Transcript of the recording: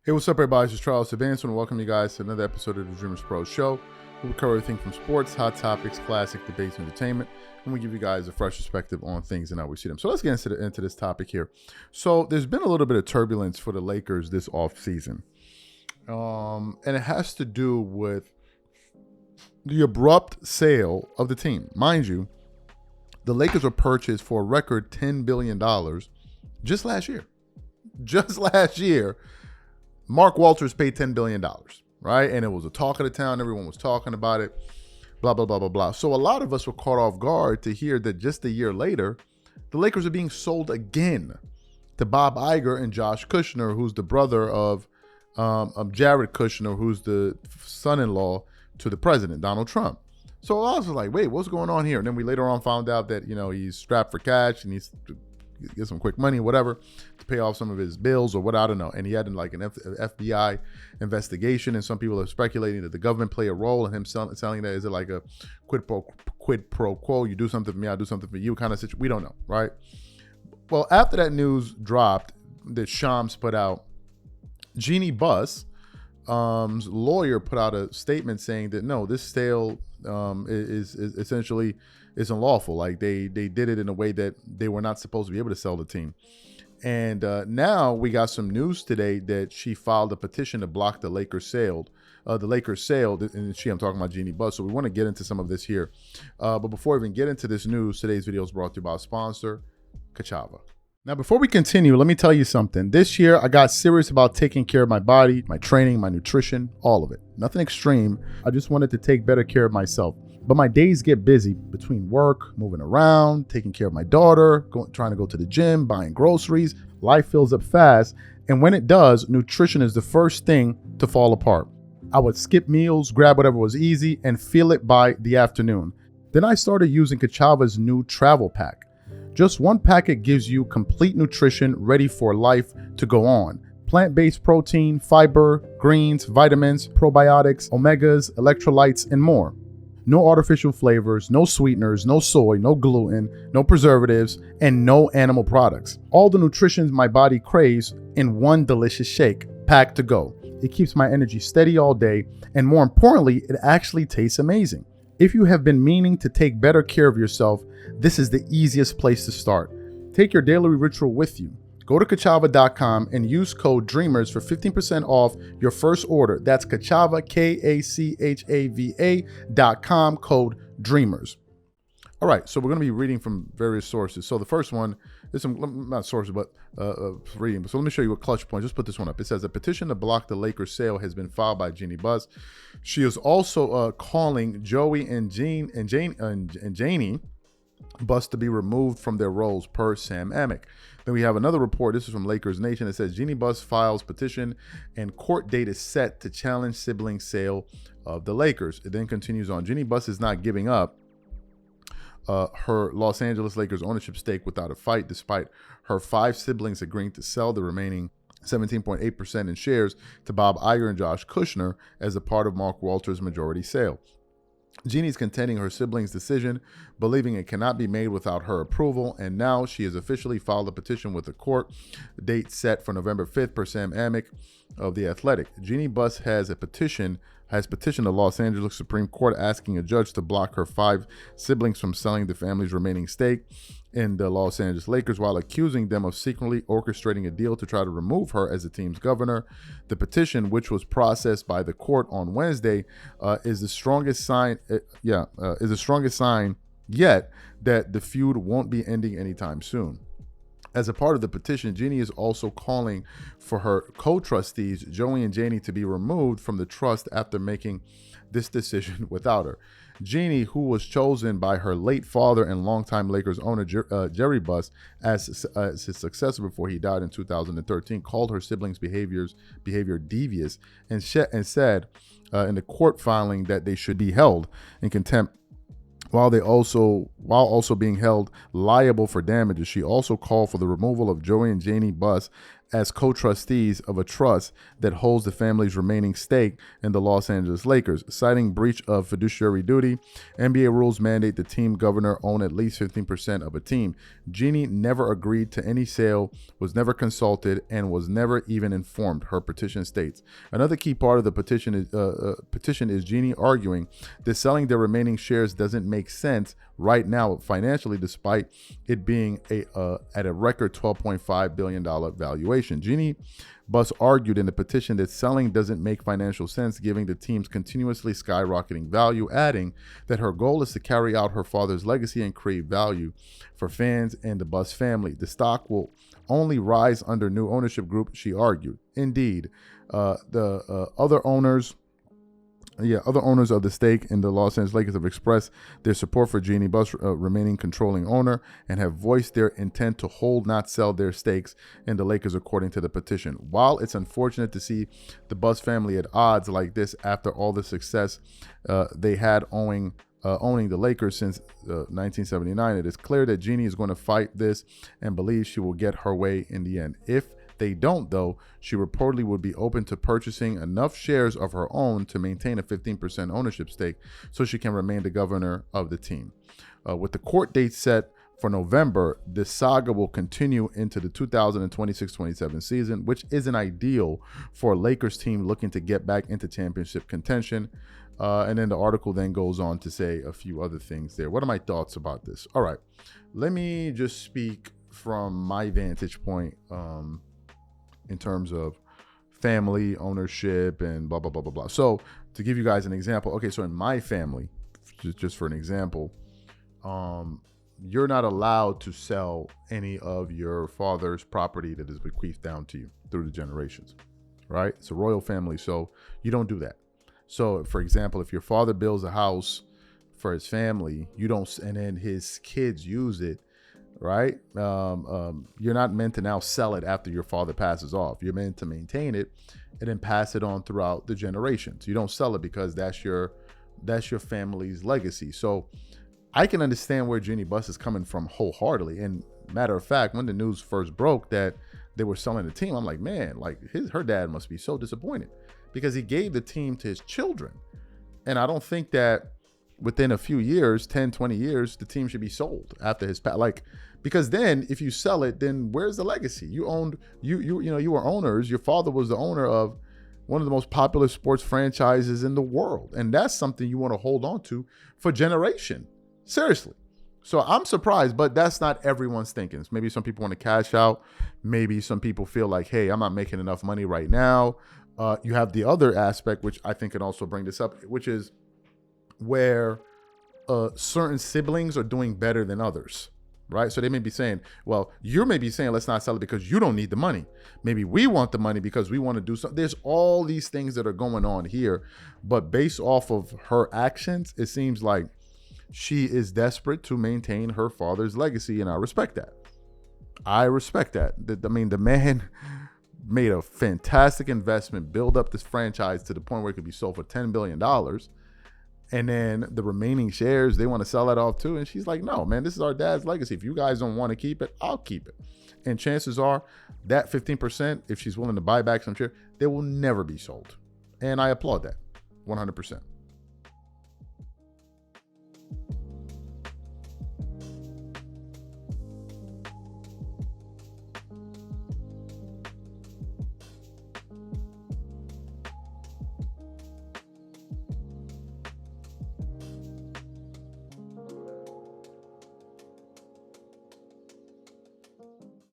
Hey, what's up, everybody? This is Charles Advance, and welcome you guys to another episode of the DREAMERSPRO show. We cover everything from sports, hot topics, classic debates, and entertainment, and we give you guys a fresh perspective on things and how we see them. So let's get into this topic here. So there's been a little bit of turbulence for the Lakers this offseason, and it has to do with the abrupt sale of the team. Mind you, the Lakers were purchased for a record $10 billion just last year. Just last year. Mark Walters paid $10 billion, right? And it was a talk of the town. Everyone was talking about it, blah, blah, blah, blah, blah. So a lot of us were caught off guard to hear that just a year later, the Lakers are being sold again to Bob Iger and Josh Kushner, who's the brother of Jared Kushner, who's the son-in-law to the president, Donald Trump. So I was like, wait, what's going on here? And then we later on found out that, he's strapped for cash and he's get some quick money, whatever, to pay off some of his bills or what, I don't know. And he had like an FBI investigation, and some people are speculating that the government played a role in him selling that. Is it like a quid pro quo? You do something for me, I do something for you kind of situation? We don't know, right? Well, after that news dropped that Shams put out, Jeanie Buss, lawyer, put out a statement saying that no, this sale is essentially is unlawful. Like they did it in a way that they were not supposed to be able to sell the team. And now we got some news today that she filed a petition to block the Lakers sale. And I'm talking about Jeanie Buss. So we want to get into some of this here. But before we even get into this news, today's video is brought to you by our sponsor, Kachava. Now, before we continue, let me tell you something. This year, I got serious about taking care of my body, my training, my nutrition, all of it. Nothing extreme. I just wanted to take better care of myself. But my days get busy between work, moving around, taking care of my daughter, trying to go to the gym, buying groceries. Life fills up fast. And when it does, nutrition is the first thing to fall apart. I would skip meals, grab whatever was easy, and feel it by the afternoon. Then I started using Kachava's new travel pack. Just one packet gives you complete nutrition ready for life to go on. Plant-based protein, fiber, greens, vitamins, probiotics, omegas, electrolytes, and more. No artificial flavors, no sweeteners, no soy, no gluten, no preservatives, and no animal products. All the nutrition my body craves in one delicious shake, packed to go. It keeps my energy steady all day, and more importantly, it actually tastes amazing. If you have been meaning to take better care of yourself, this is the easiest place to start. Take your daily ritual with you. Go to Kachava.com and use code DREAMERS for 15% off your first order. That's Kachava, Kachava.com, code DREAMERS. All right, so we're going to be reading from various sources. So the first one is some, not sources, but reading. So let me show you a clutch point. Just put this one up. It says a petition to block the Lakers sale has been filed by Jeanie Buss. She is also calling Joey and Jeanie Buss to be removed from their roles, per Sam Amick. Then we have another report. This is from Lakers Nation. It says Jeanie Buss files petition and court date is set to challenge sibling sale of the Lakers. It then continues on. Jeanie Buss is not giving up her Los Angeles Lakers ownership stake without a fight, despite her 5 siblings agreeing to sell the remaining 17.8% in shares to Bob Iger and Josh Kushner as a part of Mark Walters' majority sale. Jeannie is contending her siblings' decision, believing it cannot be made without her approval, and now she has officially filed a petition with the court, date set for November 5th, per Sam Amick of The Athletic. Jeanie Buss has petitioned the Los Angeles Supreme Court asking a judge to block her 5 siblings from selling the family's remaining stake in the Los Angeles Lakers, while accusing them of secretly orchestrating a deal to try to remove her as the team's governor. The petition, which was processed by the court on Wednesday, is the strongest sign yet that the feud won't be ending anytime soon. As a part of the petition, Jeanie is also calling for her co-trustees, Joey and Jeanie, to be removed from the trust after making this decision without her. Jeanie, who was chosen by her late father and longtime Lakers owner Jerry Buss as his successor before he died in 2013, called her siblings' behavior devious and said in the court filing that they should be held in contempt while also being held liable for damages. She also called for the removal of Joey and Jeanie Buss as co-trustees of a trust that holds the family's remaining stake in the Los Angeles Lakers, citing breach of fiduciary duty. NBA rules mandate the team governor own at least 15% of a team. Jeanie never agreed to any sale, was never consulted, and was never even informed, her petition states. Another key part of the petition is Jeanie arguing that selling their remaining shares doesn't make sense right now financially, despite it being at a record $12.5 billion valuation. Jeanie Buss argued in the petition that selling doesn't make financial sense, given the team's continuously skyrocketing value, adding that her goal is to carry out her father's legacy and create value for fans and the Buss family. The stock will only rise under new ownership group, she argued. Indeed, other owners of the stake in the Los Angeles Lakers have expressed their support for Jeanie Buss remaining controlling owner and have voiced their intent to hold, not sell, their stakes in the Lakers, according to the petition. While it's unfortunate to see the Buss family at odds like this after all the success they had owning the Lakers since 1979, it is clear that Jeanie is going to fight this and believes she will get her way in the end. If they don't, though, she reportedly would be open to purchasing enough shares of her own to maintain a 15% ownership stake so she can remain the governor of the team. With the court date set for November, this saga will continue into the 2026-27 season, which isn't ideal for a Lakers team looking to get back into championship contention. And then the article then goes on to say a few other things there. What are my thoughts about this? All right, let me just speak from my vantage point in terms of family ownership and blah, blah, blah, blah, blah. So to give you guys an example, okay, so in my family, just for an example, you're not allowed to sell any of your father's property that is bequeathed down to you through the generations, right? It's a royal family, so you don't do that. So, for example, if your father builds a house for his family, you don't, and then his kids use it, right? You're not meant to now sell it after your father passes off. You're meant to maintain it and then pass it on throughout the generations. You don't sell it because that's your family's legacy. So I can understand where Jeanie Buss is coming from wholeheartedly. And matter of fact, when the news first broke that they were selling the team, I'm like, man, like her dad must be so disappointed because he gave the team to his children. And I don't think that within a few years, 10, 20 years, the team should be sold after his because then if you sell it, then where's the legacy? You were owners. Your father was the owner of one of the most popular sports franchises in the world. And that's something you want to hold on to for generation. Seriously. So I'm surprised, but that's not everyone's thinking. Maybe some people want to cash out. Maybe some people feel like, hey, I'm not making enough money right now. You have the other aspect, which I think can also bring this up, which is where certain siblings are doing better than others, right? So they may be saying, well, you may be saying, let's not sell it because you don't need the money. Maybe we want the money because we want to do something. There's all these things that are going on here, but based off of her actions, it seems like she is desperate to maintain her father's legacy, and I respect that. I mean, the man made a fantastic investment, build up this franchise to the point where it could be sold for $10 billion. And then the remaining shares, they want to sell that off too. And she's like, no, man, this is our dad's legacy. If you guys don't want to keep it, I'll keep it. And chances are that 15%, if she's willing to buy back some shares, they will never be sold. And I applaud that 100%.